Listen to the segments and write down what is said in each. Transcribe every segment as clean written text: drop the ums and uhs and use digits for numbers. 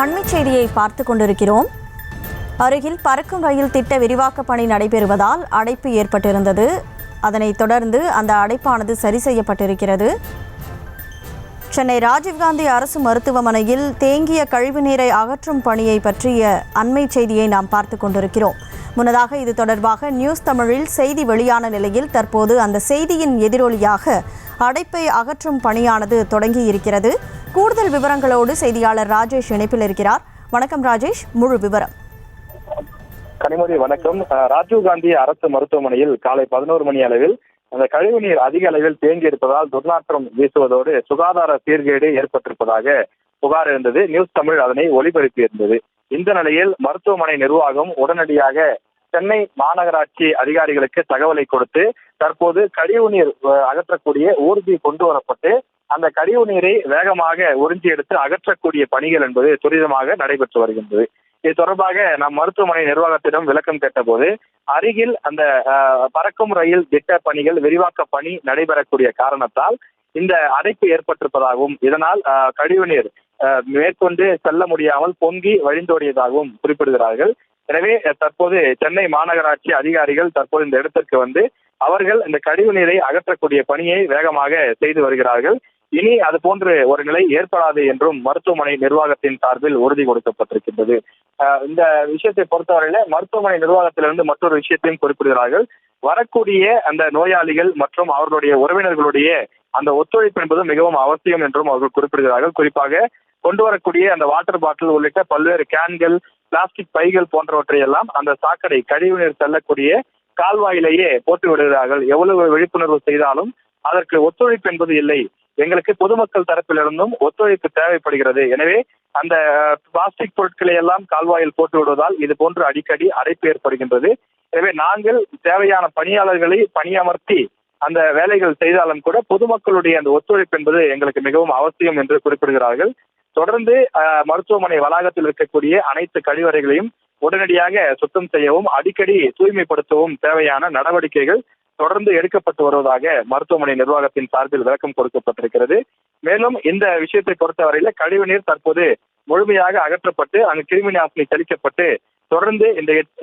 அண்மைச் செய்தியை பார்த்து கொண்டிருக்கிறோம். அருகில் பறக்கும் ரயில் திட்ட விரிவாக்க பணி நடைபெறுவதால் அடைப்பு ஏற்பட்டிருந்தது. அதனைத் தொடர்ந்து அந்த அடைப்பானது சரி செய்யப்பட்டிருக்கிறது. சென்னை ராஜீவ்காந்தி அரசு மருத்துவமனையில் தேங்கிய கழிவுநீரை அகற்றும் பணியை பற்றிய அண்மைச் செய்தியை நாம் பார்த்து கொண்டிருக்கிறோம். முன்னதாக இது தொடர்பாக நியூஸ் தமிழில் செய்தி வெளியான நிலையில் தற்போது அந்த செய்தியின் எதிரொலியாக அடைப்பை அகற்றும் பணியானது தொடங்கி இருக்கிறது. கூடுதல் விவரங்களோடு செய்தியாளர் ராஜேஷ் இணைப்பில் இருக்கிறார். வணக்கம் ராஜேஷ், முழு விவரம். கனிமொழி வணக்கம். ராஜீவ்காந்தி அரசு மருத்துவமனையில் காலை 11 மணி அளவில் அந்த கழிவுநீர் அதிக அளவில் தேங்கி இருப்பதால் துர்நாற்றம் வீசுவதோடு சுகாதார சீர்கேடு ஏற்பட்டிருப்பதாக புகார் இருந்தது. நியூஸ் தமிழ் அதனை ஒளிபரப்பியிருந்தது. இந்த நிலையில் மருத்துவமனை நிர்வாகம் உடனடியாக சென்னை மாநகராட்சி அதிகாரிகளுக்கு தகவலை கொடுத்து தற்போது கழிவுநீர் அகற்றக்கூடிய ஊர்தி கொண்டு வரப்பட்டு அந்த கழிவு நீரை வேகமாக உறிஞ்சி எடுத்து அகற்றக்கூடிய பணிகள் என்பது துரிதமாக நடைபெற்று வருகின்றது. இது தொடர்பாக நாம் மருத்துவமனை நிர்வாகத்திடம் விளக்கம் கேட்டபோது அருகில் அந்த பறக்கும் ரயில் திட்ட பணிகள் விரிவாக்க பணி நடைபெறக்கூடிய காரணத்தால் இந்த அடைப்பு ஏற்பட்டிருப்பதாகவும் இதனால் கழிவுநீர் மேற்கொண்டு செல்ல முடியாமல் பொங்கி வழிந்தோடியதாகவும் குறிப்பிடுகிறார்கள். எனவே தற்போது சென்னை மாநகராட்சி அதிகாரிகள் தற்போது இந்த இடத்திற்கு வந்து அவர்கள் இந்த கழிவு நீரை அகற்றக்கூடிய பணியை வேகமாக செய்து வருகிறார்கள். இனி அது போன்று ஒரு நிலை ஏற்படாது என்றும் மருத்துவமனை நிர்வாகத்தின் சார்பில் உறுதி கொடுக்கப்பட்டிருக்கின்றது. இந்த விஷயத்தை பொறுத்தவரையில மருத்துவமனை நிர்வாகத்திலிருந்து மற்றொரு விஷயத்தையும் குறிப்பிடுகிறார்கள். வரக்கூடிய அந்த நோயாளிகள் மற்றும் அவர்களுடைய உறவினர்களுடைய அந்த ஒத்துழைப்பு என்பது மிகவும் அவசியம் என்றும் அவர்கள் குறிப்பிடுகிறார்கள். குறிப்பாக கொண்டு வரக்கூடிய அந்த வாட்டர் பாட்டில் உள்ளிட்ட பல்வேறு கேன்கள், பிளாஸ்டிக் பைகள் போன்றவற்றை எல்லாம் அந்த சாக்கடை கழிவுநீர் செல்லக்கூடிய கால்வாயிலேயே போட்டு விடுகிறார்கள். எவ்வளவு விழிப்புணர்வு செய்தாலும் அதற்கு ஒத்துழைப்பு என்பது இல்லை. எங்களுக்கு பொதுமக்கள் தரப்பிலிருந்தும் ஒத்துழைப்பு தேவைப்படுகிறது. எனவே அந்த பிளாஸ்டிக் பொருட்களை எல்லாம் கால்வாயில் போட்டு விடுவதால் இது போன்று அடிக்கடி அடைப்பு ஏற்படுகின்றது. எனவே நாங்கள் தேவையான பணியாளர்களை பணியமர்த்தி அந்த வேலைகள் செய்தாலும் கூட பொதுமக்களுடைய அந்த ஒத்துழைப்பு என்பது எங்களுக்கு மிகவும் அவசியம் என்று குறிப்பிடுகிறார்கள். தொடர்ந்து மருத்துவமனை வளாகத்தில் இருக்கக்கூடிய அனைத்து கழிவறைகளையும் உடனடியாக சுத்தம் செய்யவும் அடிக்கடி தூய்மைப்படுத்தவும் தேவையான நடவடிக்கைகள் தொடர்ந்து எடுக்கப்பட்டு வருவதாக மருத்துவமனை நிர்வாகத்தின் சார்பில் விளக்கம் கொடுக்கப்பட்டிருக்கிறது. மேலும் இந்த விஷயத்தை பொறுத்தவரையில கழிவுநீர் தற்போது முழுமையாக அகற்றப்பட்டு அங்கு கிருமி நாசினி தெளிக்கப்பட்டு தொடர்ந்து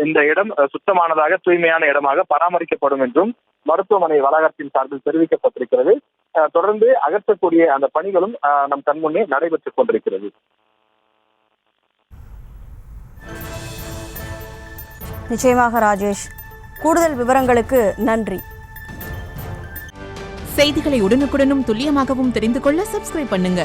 இந்த இடம் சுத்தமானதாக தூய்மையான இடமாக பராமரிக்கப்படும் என்றும் மருத்துவமனை வளாகத்தின் சார்பில் தெரிவிக்கப்பட்டிருக்கிறது. தொடர்ந்து அகற்றக்கூடிய அந்த பணிகளும் நம் கண்முன்னே நடைபெற்றுக் கொண்டிருக்கிறது. நிச்சயமாக ராஜேஷ், கூடுதல் விவரங்களுக்கு நன்றி. செய்திகளை உடனுக்குடனும் துல்லியமாகவும் தெரிந்து கொள்ள சப்ஸ்கிரைப் பண்ணுங்க.